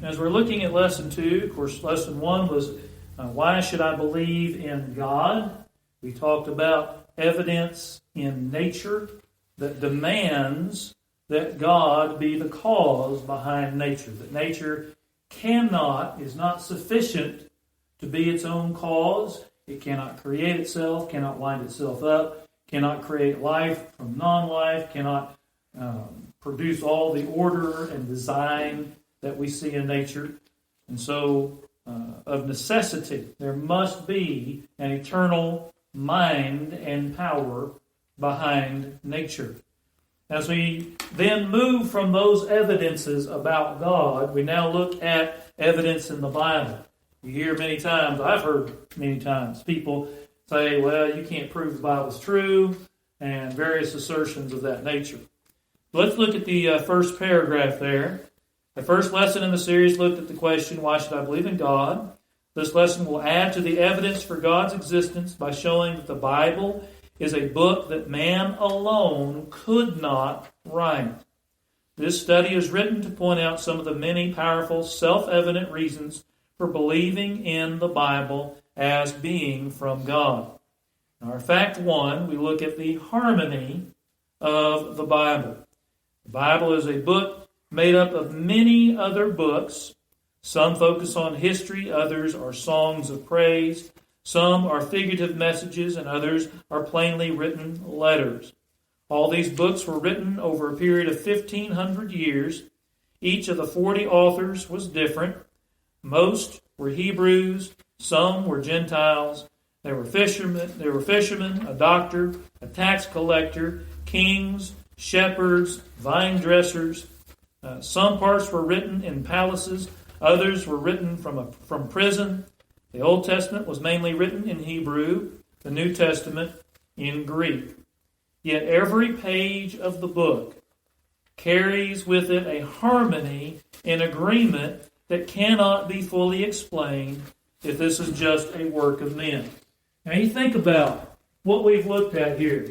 As we're looking at Lesson 2, of course, Lesson 1 was why should I believe in God? We talked about evidence in nature that demands that God be the cause behind nature. That nature is not sufficient to be its own cause. It cannot create itself, cannot wind itself up, cannot create life from non-life, cannot produce all the order and design that we see in nature. And so, of necessity, there must be an eternal mind and power behind nature. As we then move from those evidences about God, we now look at evidence in the Bible. You hear many times, I've heard many times, people say, well, you can't prove the Bible's true, and various assertions of that nature. Let's look at the first paragraph there. The first lesson in the series looked at the question, why should I believe in God? This lesson will add to the evidence for God's existence by showing that the Bible is a book that man alone could not write. This study is written to point out some of the many powerful, self-evident reasons for believing in the Bible as being from God. In our Fact 1, we look at the harmony of the Bible. The Bible is a book made up of many other books. Some focus on history, others are songs of praise. Some are figurative messages, and others are plainly written letters. All these books were written over a period of 1,500 years. Each of the 40 authors was different. Most were Hebrews, some were Gentiles. There were fishermen, a doctor, a tax collector, kings, shepherds, vine dressers. Some parts were written in palaces, others were written from prison. The Old Testament was mainly written in Hebrew, the New Testament in Greek. Yet every page of the book carries with it a harmony and agreement that cannot be fully explained if this is just a work of men. Now you think about what we've looked at here.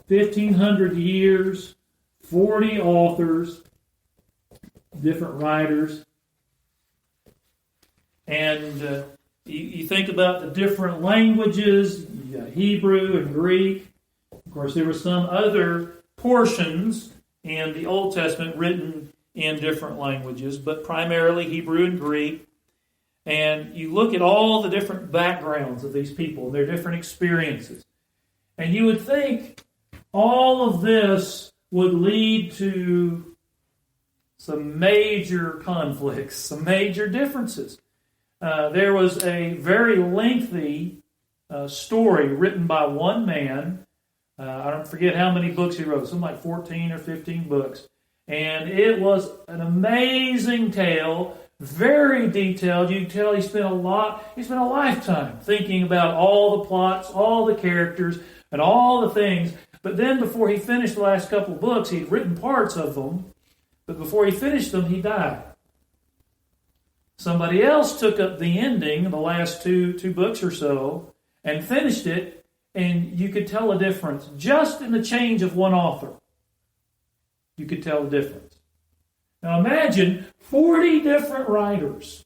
1,500 years, 40 authors, different writers, and you think about the different languages, Hebrew and Greek. Of course, there were some other portions in the Old Testament written in different languages, but primarily Hebrew and Greek. And you look at all the different backgrounds of these people and their different experiences. And you would think all of this would lead to some major conflicts, some major differences. There was a very lengthy story written by one man. I don't forget how many books he wrote, something like 14 or 15 books. And it was an amazing tale, very detailed. You can tell he spent a lifetime thinking about all the plots, all the characters, and all the things. But then before he finished the last couple of books, he'd written parts of them, but before he finished them, he died. Somebody else took up the ending, the last two books or so, and finished it, and you could tell a difference. Just in the change of one author, you could tell the difference. Now imagine 40 different writers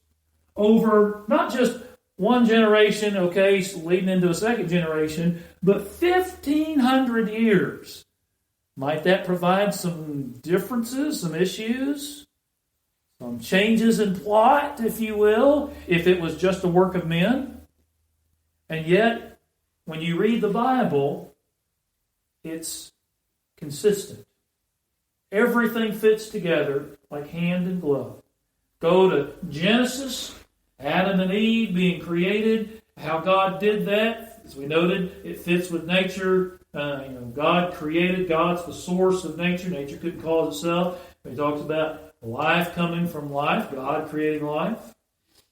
over not just one generation, leading into a second generation, but 1,500 years. Might that provide some differences, some issues, some changes in plot, if you will, if it was just a work of men? And yet, when you read the Bible, it's consistent. Everything fits together like hand and glove. Go to Genesis, Adam and Eve being created, how God did that. As we noted, it fits with nature. God created. God's the source of nature. Nature couldn't cause itself. He talks about life coming from life, God creating life.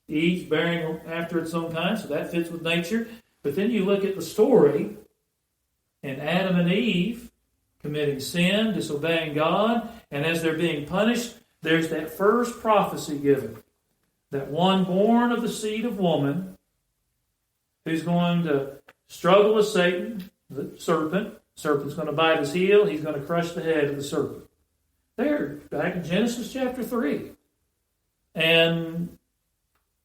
Each bearing after its own kind, so that fits with nature. But then you look at the story, and Adam and Eve committing sin, disobeying God, and as they're being punished, there's that first prophecy given. That one born of the seed of woman, who's going to struggle with Satan, the serpent. Serpent's going to bite his heel. He's going to crush the head of the serpent. There, back in Genesis chapter 3. And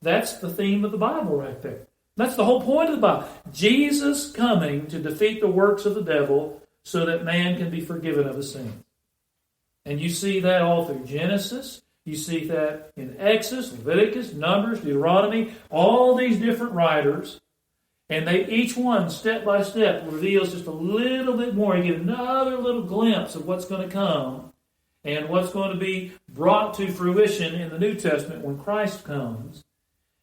that's the theme of the Bible right there. That's the whole point of the Bible. Jesus coming to defeat the works of the devil so that man can be forgiven of his sins. And you see that all through Genesis. You see that in Exodus, Leviticus, Numbers, Deuteronomy, all these different writers. And they each one, step by step, reveals just a little bit more. You get another little glimpse of what's going to come and what's going to be brought to fruition in the New Testament when Christ comes.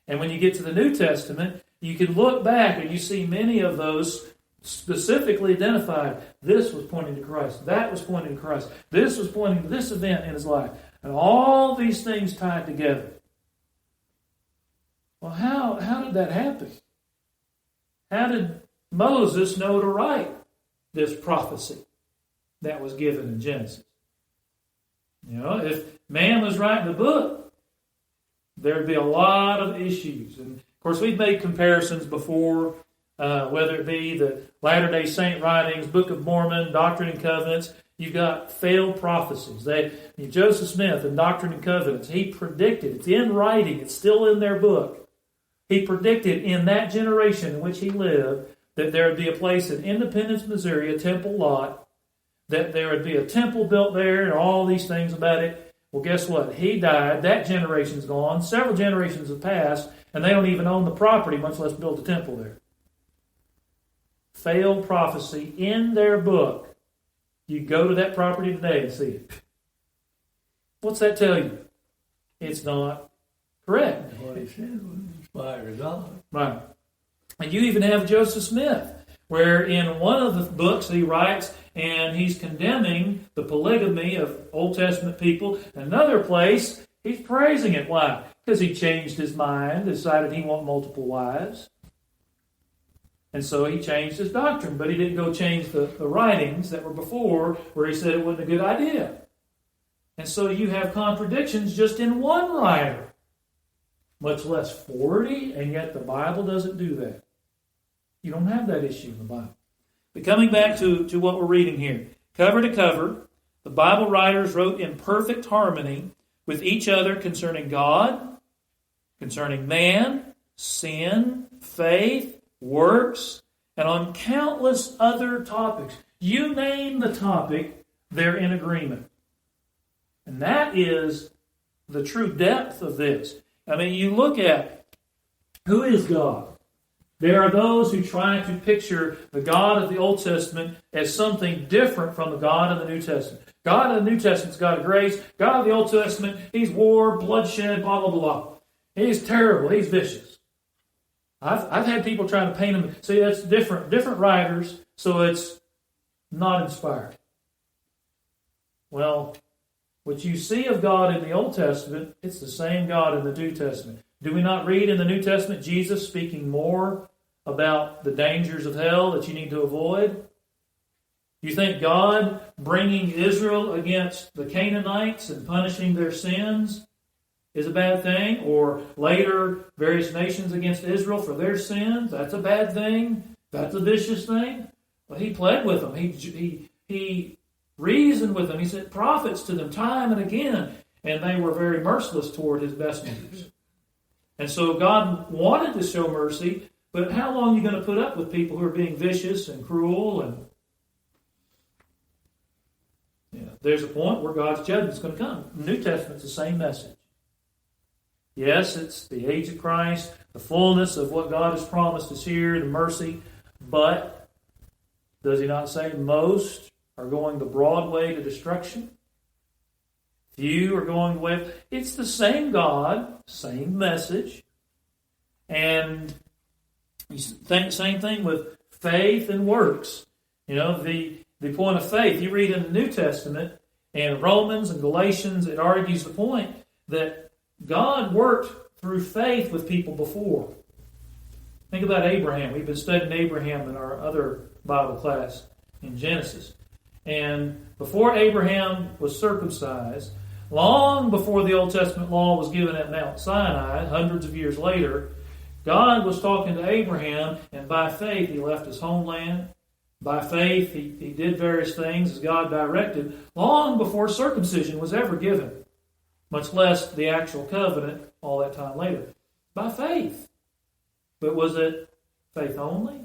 And when you get to the New Testament, you can look back and you see many of those specifically identified. This was pointing to Christ. That was pointing to Christ. This was pointing to this event in his life. And all these things tied together. Well, how did that happen? How did Moses know to write this prophecy that was given in Genesis? You know, if man was writing the book, there'd be a lot of issues. And of course, we've made comparisons before, whether it be the Latter-day Saint writings, Book of Mormon, Doctrine and Covenants. You've got failed prophecies. Joseph Smith in Doctrine and Covenants, he predicted, it's in writing, it's still in their book. He predicted in that generation in which he lived that there would be a place in Independence, Missouri, a temple lot, that there would be a temple built there and all these things about it. Well, guess what? He died. That generation's gone. Several generations have passed, and they don't even own the property, much less build a temple there. Failed prophecy in their book. You go to that property today and see it. What's that tell you? It's not correct. What he said was inspired God. Right. And you even have Joseph Smith, where in one of the books he writes, and he's condemning the polygamy of Old Testament people. Another place, he's praising it. Why? Because he changed his mind, decided he wanted multiple wives. And so he changed his doctrine, but he didn't go change the writings that were before where he said it wasn't a good idea. And so you have contradictions just in one writer, much less 40, and yet the Bible doesn't do that. You don't have that issue in the Bible. But coming back to what we're reading here, cover to cover, the Bible writers wrote in perfect harmony with each other concerning God, concerning man, sin, faith, works, and on countless other topics. You name the topic, they're in agreement. And that is the true depth of this. I mean, you look at who is God. There are those who try to picture the God of the Old Testament as something different from the God of the New Testament. God of the New Testament is God of grace. God of the Old Testament, he's war, bloodshed, blah, blah, blah. He's terrible. He's vicious. I've had people trying to paint him. See, that's different writers, so it's not inspired. Well, what you see of God in the Old Testament, it's the same God in the New Testament. Do we not read in the New Testament Jesus speaking more about the dangers of hell that you need to avoid? You think God bringing Israel against the Canaanites and punishing their sins is a bad thing? Or later, various nations against Israel for their sins? That's a bad thing? That's a vicious thing? But he pled with them. He reasoned with them. He sent prophets to them time and again. And they were very merciless toward his messengers. And so God wanted to show mercy, but how long are you going to put up with people who are being vicious and cruel? And there's a point where God's judgment is going to come. The New Testament's the same message. Yes, it's the age of Christ, the fullness of what God has promised us here, the mercy, but does he not say most are going the broad way to destruction? Few are going the way. It's the same God, same message. And same thing with faith and works. You know, the point of faith, you read in the New Testament, and Romans and Galatians, it argues the point that God worked through faith with people before. Think about Abraham. We've been studying Abraham in our other Bible class in Genesis. And before Abraham was circumcised, long before the Old Testament law was given at Mount Sinai, hundreds of years later, God was talking to Abraham, and by faith he left his homeland. By faith he did various things as God directed, long before circumcision was ever given. much less the actual covenant all that time later. By faith. But was it faith only?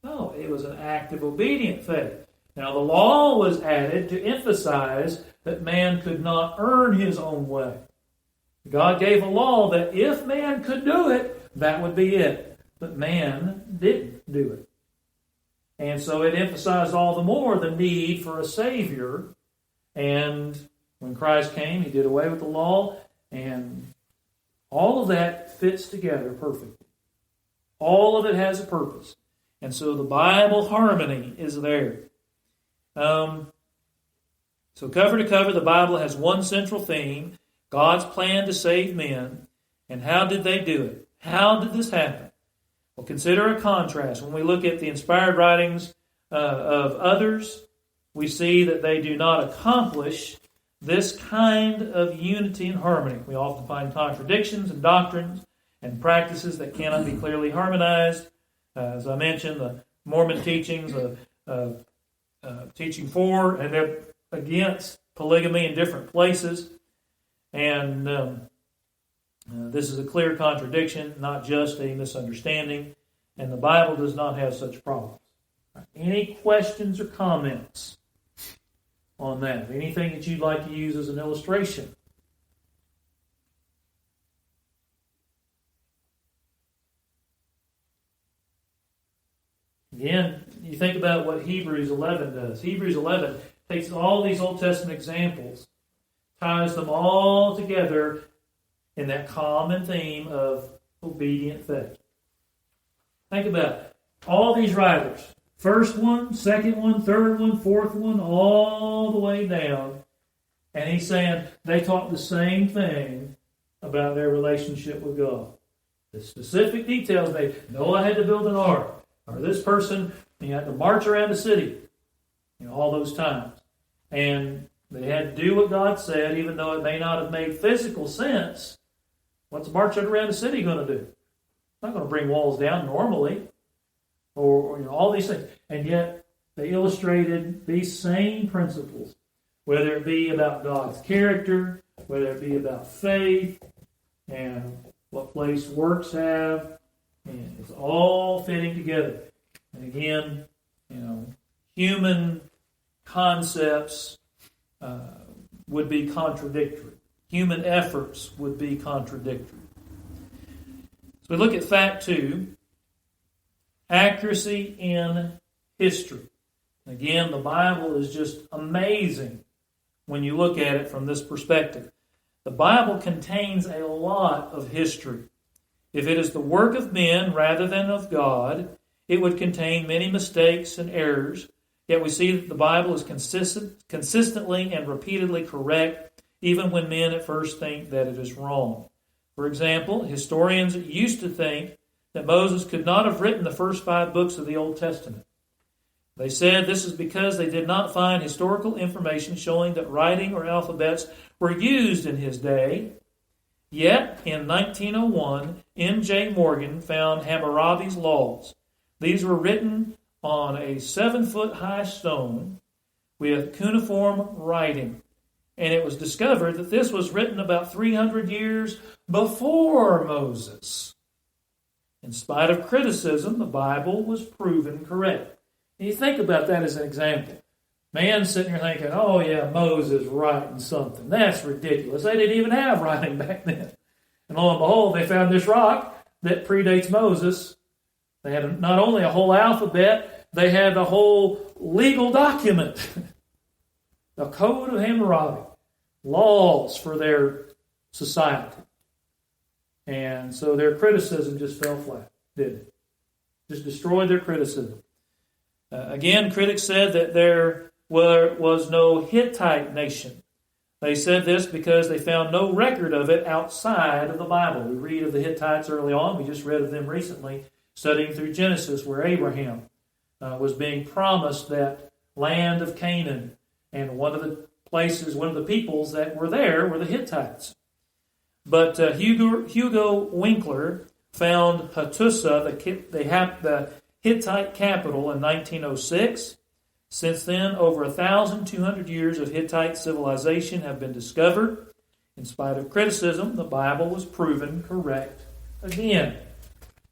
No, it was an active, obedient faith. Now, the law was added to emphasize that man could not earn his own way. God gave a law that if man could do it, that would be it. But man didn't do it. And so it emphasized all the more the need for a Savior. And when Christ came, he did away with the law, and all of that fits together perfectly. All of it has a purpose. And so the Bible harmony is there. So cover to cover, the Bible has one central theme, God's plan to save men. And how did they do it? How did this happen? Well, consider a contrast. When we look at the inspired writings of others, we see that they do not accomplish this kind of unity and harmony. We often find contradictions in doctrines and practices that cannot be clearly harmonized. As I mentioned, the Mormon teachings, teaching for and against polygamy in different places. And this is a clear contradiction, not just a misunderstanding. And the Bible does not have such problems. Any questions or comments on that? Anything that you'd like to use as an illustration? Again, you think about what Hebrews 11 does. Hebrews 11 takes all these Old Testament examples, ties them all together in that common theme of obedient faith. Think about it. All these writers, first one, second one, third one, fourth one, all the way down. And he's saying they taught the same thing about their relationship with God. The specific details, Noah had to build an ark. Or this person, had to march around the city. All those times. And they had to do what God said, even though it may not have made physical sense. What's marching around the city going to do? It's not going to bring walls down normally. Or all these things. And yet, they illustrated these same principles. Whether it be about God's character, whether it be about faith, and what place works have. And it's all fitting together. And again, human concepts would be contradictory. Human efforts would be contradictory. So we look at fact 2, accuracy in history. Again, the Bible is just amazing when you look at it from this perspective. The Bible contains a lot of history. If it is the work of men rather than of God, it would contain many mistakes and errors. Yet we see that the Bible is consistently and repeatedly correct, even when men at first think that it is wrong. For example, historians used to think that Moses could not have written the first 5 books of the Old Testament. They said this is because they did not find historical information showing that writing or alphabets were used in his day. Yet, in 1901, M.J. Morgan found Hammurabi's laws. These were written on a 7-foot-high stone with cuneiform writing. And it was discovered that this was written about 300 years before Moses. In spite of criticism, the Bible was proven correct. And you think about that as an example. Man sitting here thinking, oh yeah, Moses writing something. That's ridiculous. They didn't even have writing back then. And lo and behold, they found this rock that predates Moses. They had not only a whole alphabet, they had a whole legal document. The Code of Hammurabi. Laws for their society. And so their criticism just fell flat, didn't it? Just destroyed their criticism. Again, critics said that there was no Hittite nation. They said this because they found no record of it outside of the Bible. We read of the Hittites early on. We just read of them recently, studying through Genesis, where Abraham was being promised that land of Canaan. And one of the peoples that were there were the Hittites. But Hugo Winkler found Hattusa, the Hittite capital, in 1906. Since then, over 1,200 years of Hittite civilization have been discovered. In spite of criticism, the Bible was proven correct again.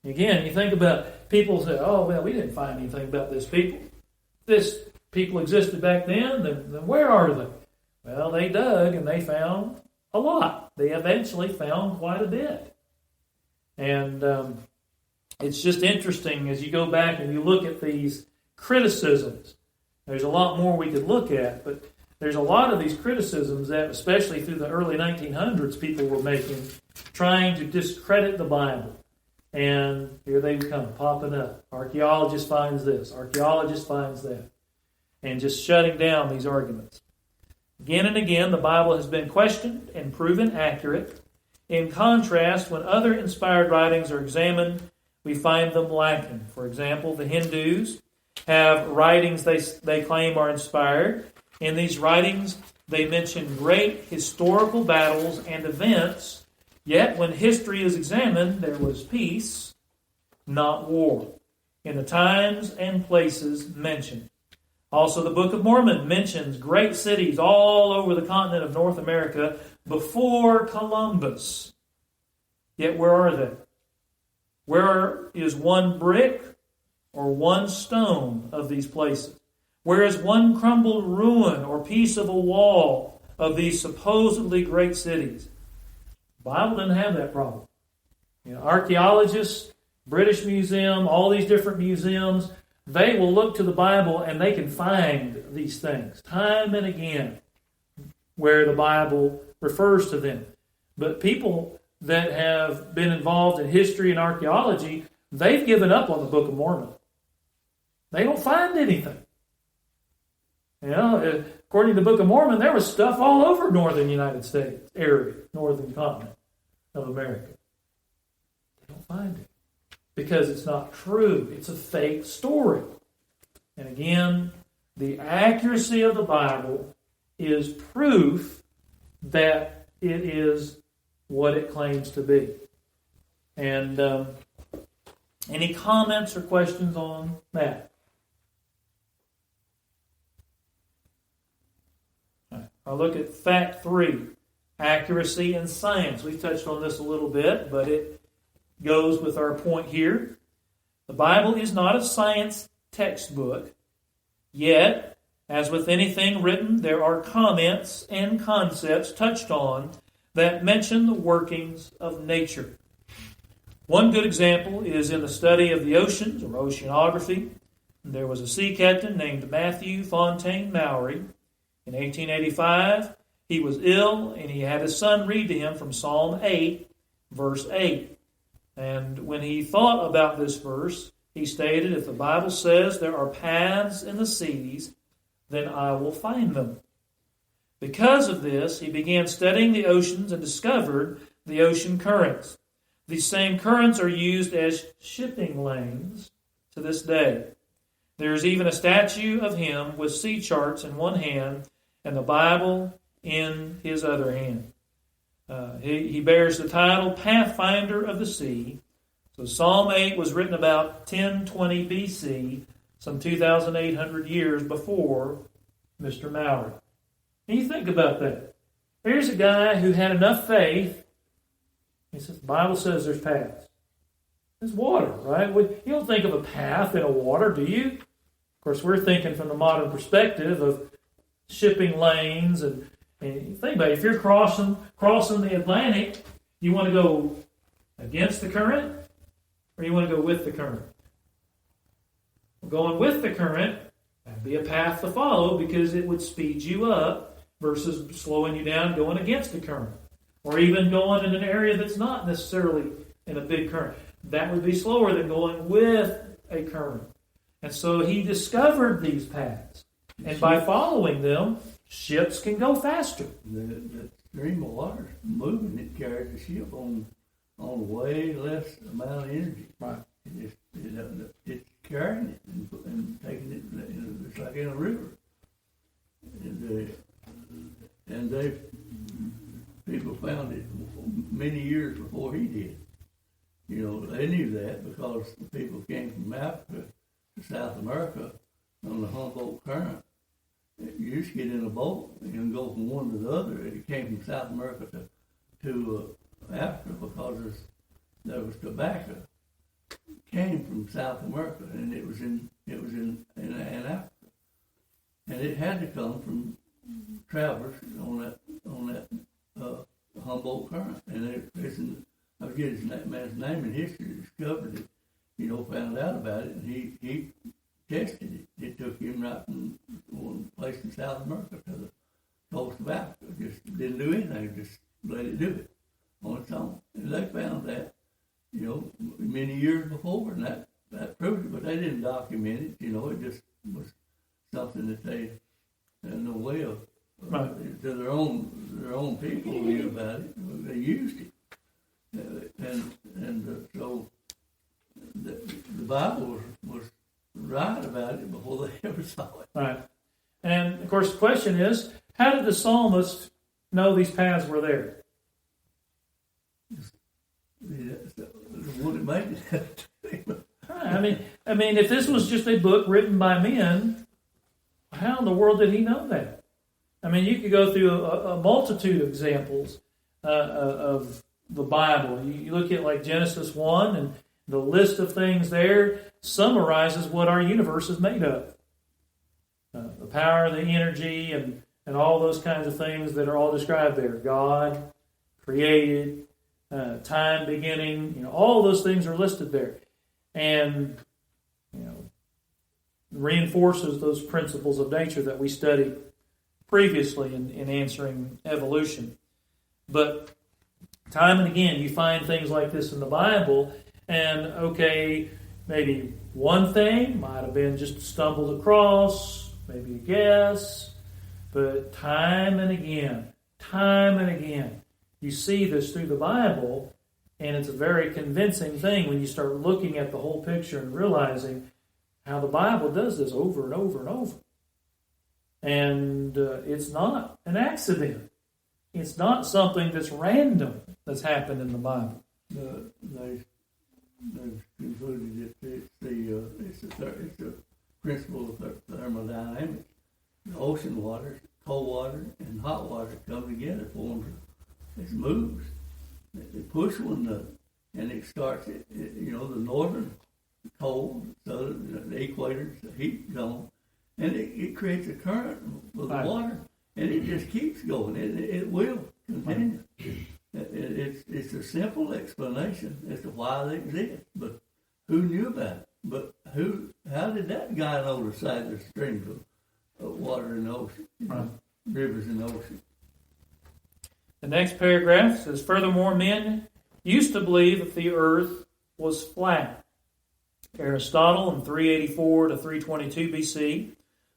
Again, you think about people say, oh, well, we didn't find anything about this people. This people existed back then, then where are they? Well, they dug and they found a lot. They eventually found quite a bit. And it's just interesting as you go back and you look at these criticisms. There's a lot more we could look at, but there's a lot of these criticisms that, especially through the early 1900s, people were making, trying to discredit the Bible. And here they come, popping up. Archaeologist finds this, archaeologist finds that. And just shutting down these arguments. Again and again, the Bible has been questioned and proven accurate. In contrast, when other inspired writings are examined, we find them lacking. For example, the Hindus have writings they claim are inspired. In these writings, they mention great historical battles and events, yet when history is examined, there was peace, not war, in the times and places mentioned. Also, the Book of Mormon mentions great cities all over the continent of North America before Columbus. Yet where are they? Where is one brick or one stone of these places? Where is one crumbled ruin or piece of a wall of these supposedly great cities? The Bible doesn't have that problem. Archaeologists, British Museum, all these different museums, they will look to the Bible and they can find these things time and again where the Bible refers to them. But people that have been involved in history and archaeology, they've given up on the Book of Mormon. They don't find anything. According to the Book of Mormon, there was stuff all over northern United States area, northern continent of America. They don't find it because it's not true. It's a fake story. And again, the accuracy of the Bible is proof that it is what it claims to be. And any comments or questions on that? I'll look at fact 3, accuracy in science. We've touched on this a little bit, but it goes with our point here. The Bible is not a science textbook, yet, as with anything written, there are comments and concepts touched on that mention the workings of nature. One good example is in the study of the oceans, or oceanography. There was a sea captain named Matthew Fontaine Maury. In 1885, he was ill, and he had his son read to him from Psalm 8, verse 8. And when he thought about this verse, he stated, if the Bible says there are paths in the seas, then I will find them. Because of this, he began studying the oceans and discovered the ocean currents. These same currents are used as shipping lanes to this day. There is even a statue of him with sea charts in one hand and the Bible in his other hand. He bears the title Pathfinder of the Sea. So Psalm 8 was written about 1020 BC, some 2,800 years before Mr. Maury. And you think about that. Here's a guy who had enough faith. He says, the Bible says there's paths. There's water, right? You don't think of a path in a water, do you? Of course, we're thinking from the modern perspective of shipping lanes. And think about it. If you're crossing the Atlantic, you want to go against the current or you want to go with the current? Going with the current, that'd be a path to follow because it would speed you up versus slowing you down going against the current. Or even going in an area that's not necessarily in a big current. That would be slower than going with a current. And so he discovered these paths. And by following them, ships can go faster. The stream of water moving, it carries the ship on way less amount of energy. Right. It's carrying it and taking it, it's like in a river. And people found it many years before he did. They knew that because the people came from Africa to South America on the Humboldt Current. You used to get in a boat and go from one to the other. It came from South America to to Africa because there was tobacco came from South America, and it was in Africa, and it had to come from travelers on that Humboldt Current, and I forget that man's name in history, discovered it, found out about it, and he tested it. It took him right from one place in South America to the coast of Africa. Just didn't do anything, just let it do it on its own. And they found that, many years before, and that proved it, but they didn't document it. It just was something that they had no way of, right. to their own people knew about it. They used it. So the Bible was right about it before they ever saw it. Right. And, of course, the question is, how did the psalmist know these paths were there? What it made it. I mean, if this was just a book written by men, how in the world did he know that? I mean, you could go through a multitude of examples of the Bible. You look at like Genesis 1, and the list of things there summarizes what our universe is made of. The power, the energy, and all those kinds of things that are all described there. God created, time beginning, all those things are listed there. And, reinforces those principles of nature that we studied previously in answering evolution. But time and again, you find things like this in the Bible, and okay, maybe one thing might have been just stumbled across, maybe a guess, but time and again, you see this through the Bible, and it's a very convincing thing when you start looking at the whole picture and realizing how the Bible does this over and over and over. And it's not an accident. It's not something that's random that's happened in the Bible. They've concluded that it's a principle of thermodynamics. The ocean water, cold water, and hot water come together, it moves. They push one, and it starts. The northern cold, the equator, the heat zone, and it creates a current with the water, and it just keeps going. It will continue. It's a simple explanation as to why they exist, but who knew about it? But how did that guy know the size of streams of water in the ocean, rivers in the ocean? The next paragraph says, furthermore, men used to believe that the earth was flat. Aristotle in 384 to 322 BC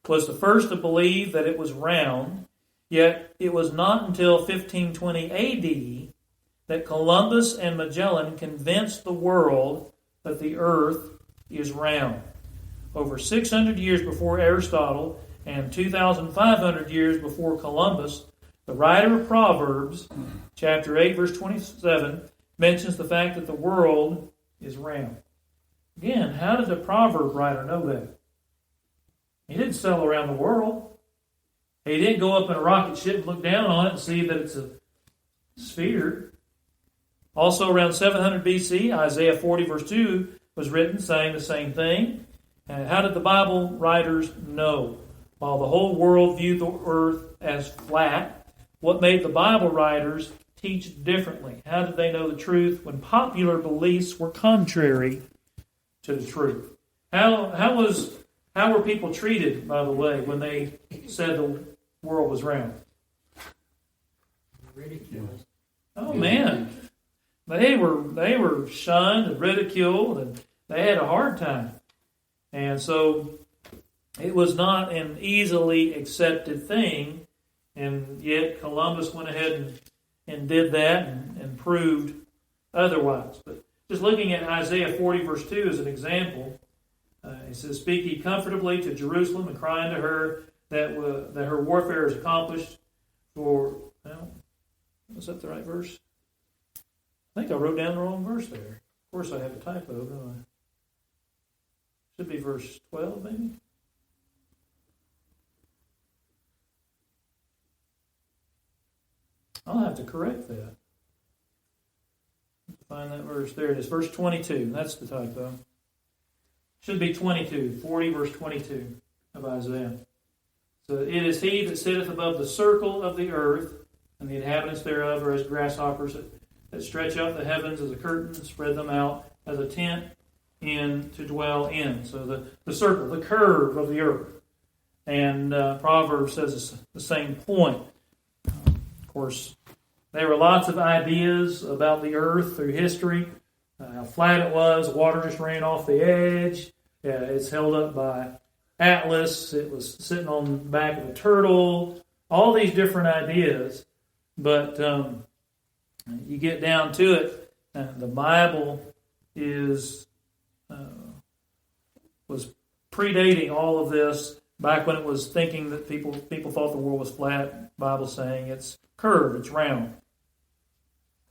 was the first to believe that it was round, yet it was not until 1520 AD that Columbus and Magellan convinced the world that the earth is round. Over 600 years before Aristotle and 2,500 years before Columbus, the writer of Proverbs, chapter 8, verse 27, mentions the fact that the world is round. Again, how did the proverb writer know that? He didn't sail around the world. He didn't go up in a rocket ship and look down on it and see that it's a sphere. Also around 700 BC, Isaiah 40, verse 2 was written saying the same thing. And how did the Bible writers know? While the whole world viewed the earth as flat, what made the Bible writers teach differently? How did they know the truth when popular beliefs were contrary to the truth? How were people treated, by the way, when they said the world was round? Ridiculous. Oh man, they were shunned and ridiculed, and they had a hard time. And so it was not an easily accepted thing, and yet Columbus went ahead and did that and proved otherwise. But just looking at Isaiah 40, verse 2 as an example, it says, "Speak ye comfortably to Jerusalem, and cry unto her that her warfare is accomplished." Was that the right verse? I think I wrote down the wrong verse there. Of course, I have a typo, don't I? Should be verse 12, maybe? I'll have to correct that. find that verse. There it is, verse 22. That's the typo. Should be 22, 40 verse 22 of Isaiah. So it is he that sitteth above the circle of the earth, and the inhabitants thereof are as grasshoppers that stretch out the heavens as a curtain and spread them out as a tent in to dwell in. So the circle, the curve of the earth. And Proverbs says the same point. Of course, there were lots of ideas about the earth through history, how flat it was, water just ran off the edge. Yeah, it's held up by Atlas. It was sitting on the back of a turtle. All these different ideas. But you get down to it, the Bible was predating all of this back when it was thinking that people thought the world was flat. The Bible saying it's curved, it's round.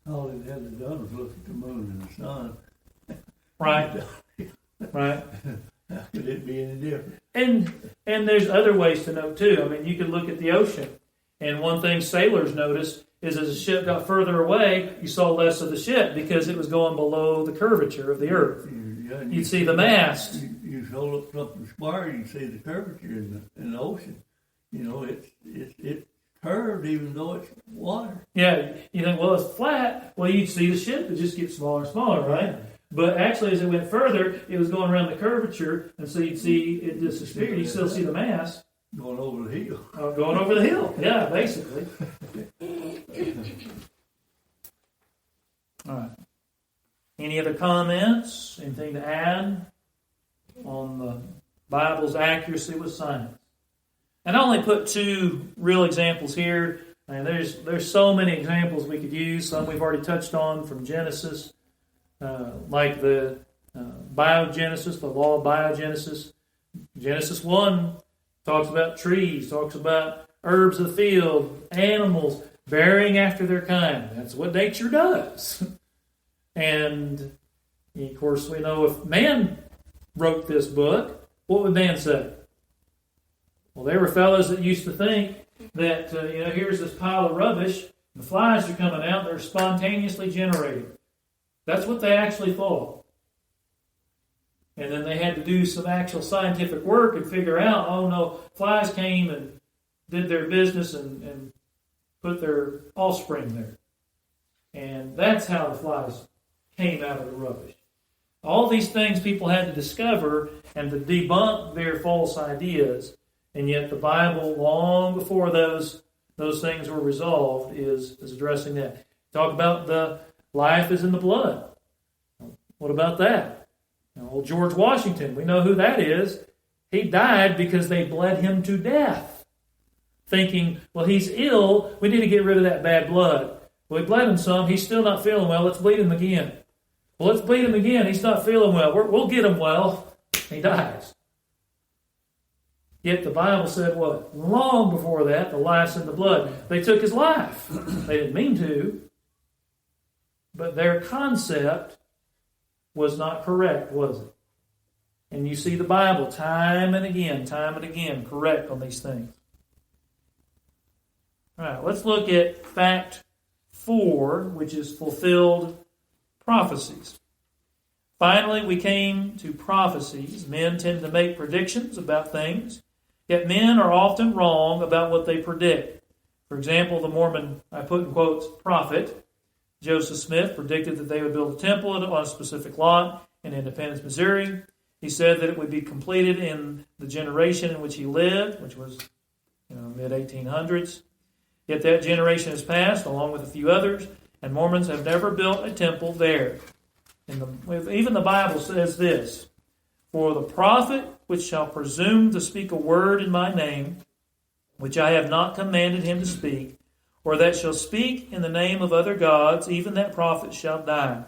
All it had done was look at the moon and the sun. Right. Right. How could it be any different? And there's other ways to know too. I mean, you could look at the ocean, and one thing sailors noticed is as the ship got further away, you saw less of the ship because it was going below the curvature of the earth. You'd see the mast. You hold up something square, you can see the curvature in the ocean. You know, it's curved even though it's water. Yeah, you think, well, it's flat. Well, you'd see the ship, it just gets smaller and smaller, right? But actually, as it went further, it was going around the curvature, and so you'd see it disappear. You still see the mast. Going over the hill. Going over the hill, yeah, basically. All right. Any other comments? Anything to add on the Bible's accuracy with science? And I only put two real examples here. And there's so many examples we could use. Some we've already touched on from Genesis, like the biogenesis, the law of biogenesis. Genesis 1 talks about trees, talks about herbs of the field, animals bearing after their kind. That's what nature does. And, of course, we know if man wrote this book, what would man say? Well, there were fellows that used to think that, here's this pile of rubbish, the flies are coming out, they're spontaneously generated. That's what they actually thought. And then they had to do some actual scientific work and figure out, oh no, flies came and did their business and put their offspring there. And that's how the flies came out of the rubbish. All these things people had to discover and to debunk their false ideas. And yet the Bible, long before those things were resolved, is addressing that. Talk about the life is in the blood. What about that? Old George Washington, we know who that is. He died because they bled him to death. Thinking, well, he's ill, we need to get rid of that bad blood. Well, we bled him some, he's still not feeling well, let's bleed him again. Well, let's bleed him again, he's not feeling well, we'll get him well. He dies. Yet the Bible said what? Long before that, the life's in the blood. They took his life. They didn't mean to. But their concept was not correct, was it? And you see the Bible time and again correct on these things. All right, let's look at fact 4, which is fulfilled prophecies. Finally, we came to prophecies. Men tend to make predictions about things, yet men are often wrong about what they predict. For example, the Mormon, I put in quotes, prophet, Joseph Smith, predicted that they would build a temple on a specific lot in Independence, Missouri. He said that it would be completed in the generation in which he lived, which was mid-1800s. Yet that generation has passed, along with a few others, and Mormons have never built a temple there. Even the Bible says this, "For the prophet which shall presume to speak a word in my name, which I have not commanded him to speak, or that shall speak in the name of other gods, even that prophet shall die.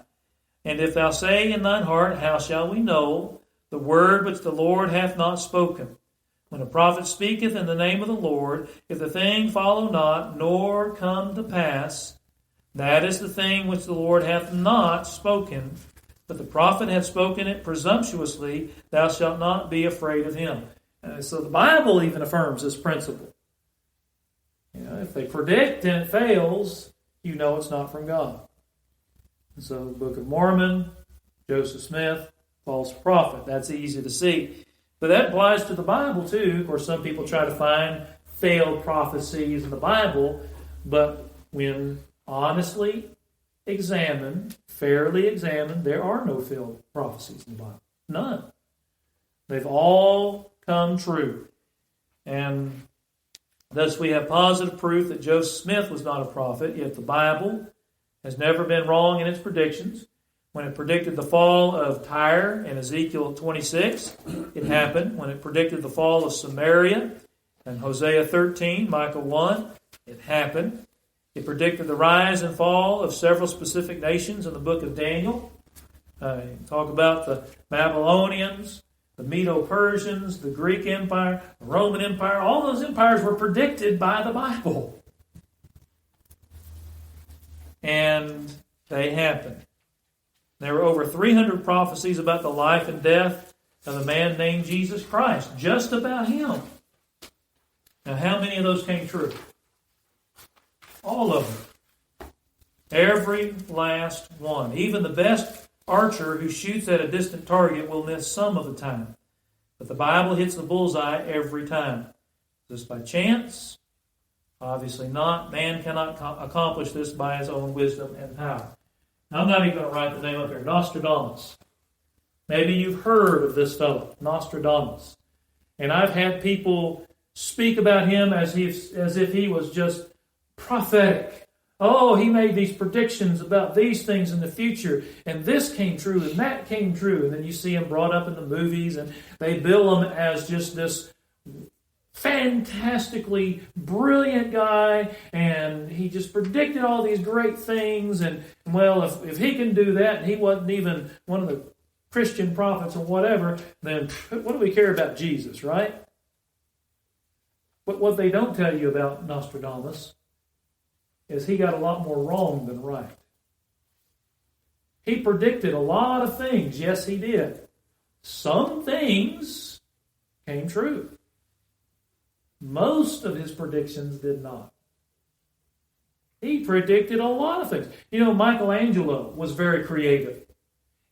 And if thou say in thine heart, how shall we know the word which the Lord hath not spoken? When a prophet speaketh in the name of the Lord, if the thing follow not, nor come to pass, that is the thing which the Lord hath not spoken. But the prophet hath spoken it presumptuously, thou shalt not be afraid of him." So the Bible even affirms this principle. If they predict and it fails, you know it's not from God. So the Book of Mormon, Joseph Smith, false prophet. That's easy to see. But that applies to the Bible too. Of course, some people try to find failed prophecies in the Bible, but when honestly examined, fairly examined, there are no failed prophecies in the Bible. None. They've all come true. And thus we have positive proof that Joseph Smith was not a prophet, yet the Bible has never been wrong in its predictions. When it predicted the fall of Tyre in Ezekiel 26, it happened. When it predicted the fall of Samaria in Hosea 13, Micah 1, it happened. It predicted the rise and fall of several specific nations in the book of Daniel. Talk about the Babylonians, the Medo-Persians, the Greek Empire, the Roman Empire. All those empires were predicted by the Bible. And they happened. There were over 300 prophecies about the life and death of a man named Jesus Christ, just about him. Now, how many of those came true? All of them. Every last one. Even the best archer who shoots at a distant target will miss some of the time. But the Bible hits the bullseye every time. Is this by chance? Obviously not. Man cannot accomplish this by his own wisdom and power. Now, I'm not even going to write the name up here. Nostradamus. Maybe you've heard of this fellow, Nostradamus. And I've had people speak about him as if he was just prophetic. Oh, he made these predictions about these things in the future, and this came true, and that came true. And then you see him brought up in the movies, and they bill him as just this fantastically brilliant guy, and he just predicted all these great things. And well, if he can do that, and he wasn't even one of the Christian prophets or whatever, then what do we care about Jesus, right? But what they don't tell you about Nostradamus is he got a lot more wrong than right. He predicted a lot of things. Yes, he did. Some things came true. Most of his predictions did not. He predicted a lot of things. You know, Michelangelo was very creative.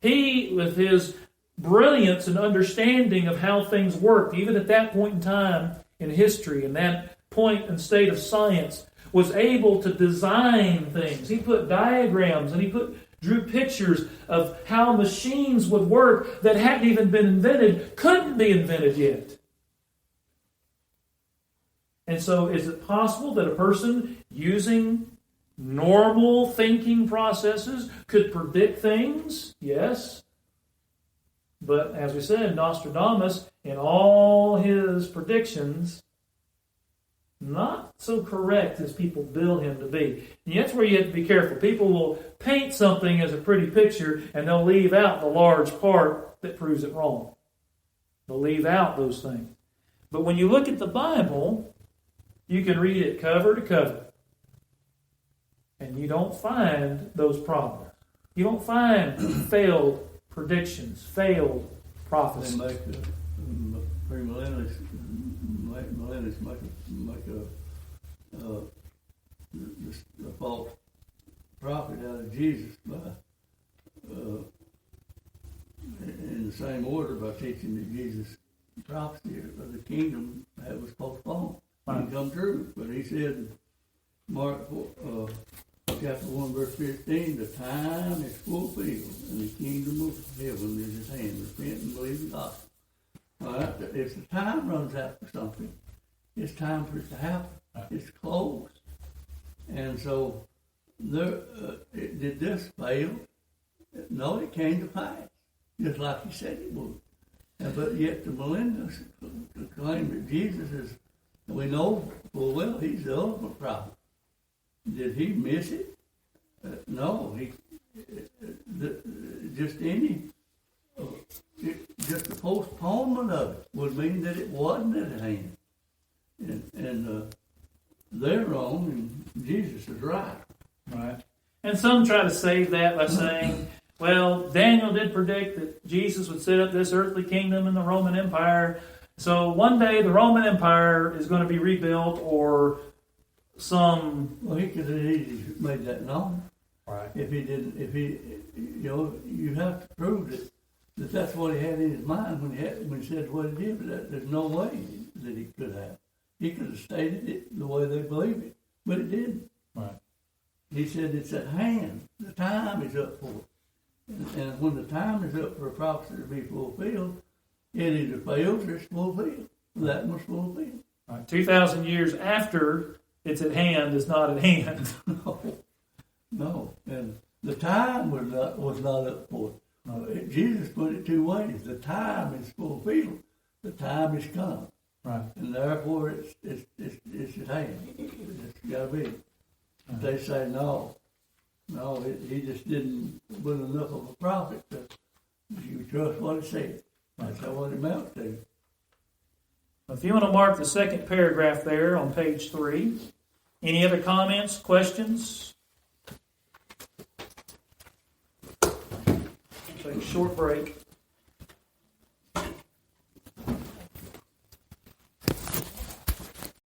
He, with his brilliance and understanding of how things worked, even at that point in time in history and that point and state of science, was able to design things. He put diagrams and he drew pictures of how machines would work that hadn't even been invented, couldn't be invented yet. And so is it possible that a person using normal thinking processes could predict things? Yes. But as we said, Nostradamus, in all his predictions, not so correct as people bill him to be. And that's where you have to be careful. People will paint something as a pretty picture, and they'll leave out the large part that proves it wrong. They'll leave out those things. But when you look at the Bible, you can read it cover to cover, and you don't find those problems. You don't find failed predictions, failed prophecies. They make premillennialists make a false prophet out of Jesus by in the same order by teaching that Jesus' prophecy of the kingdom that was postponed. Didn't come true, but he said, Mark chapter 1, verse 15, the time is fulfilled, and the kingdom of heaven is at hand. Repent and believe the gospel. All right? If the time runs out for something, it's time for it to happen. It's close. And so, did this fail? No, it came to pass, just like he said it would. But yet the millennials claim that Jesus is, we know full well he's the ultimate prophet. Did he miss it? No. Just the postponement of it would mean that it wasn't at hand. And they're wrong, and Jesus is right. Right. And some try to save that by saying, well, Daniel did predict that Jesus would set up this earthly kingdom in the Roman Empire. So one day the Roman Empire is going to be rebuilt, or some... Well, he could have easily made that known. Right. If you have to prove that that's what he had in his mind when he said what he did, but there's no way that he could have. He could have stated it the way they believe it, but it didn't. Right. He said it's at hand. The time is up for it. And when the time is up for a prophecy to be fulfilled, it either fails or it's fulfilled. That was fulfilled. Right. 2,000 years after it's at hand is not at hand. No. And the time was not up for it. Jesus put it two ways. The time is fulfilled. The time is come. Right. And therefore it's at hand. It's got to be. If they say no, he just didn't put enough of a prophet to you trust what it said. That's what it amounts to. If you want to mark the second paragraph there on page 3, any other comments, questions? Take a short break.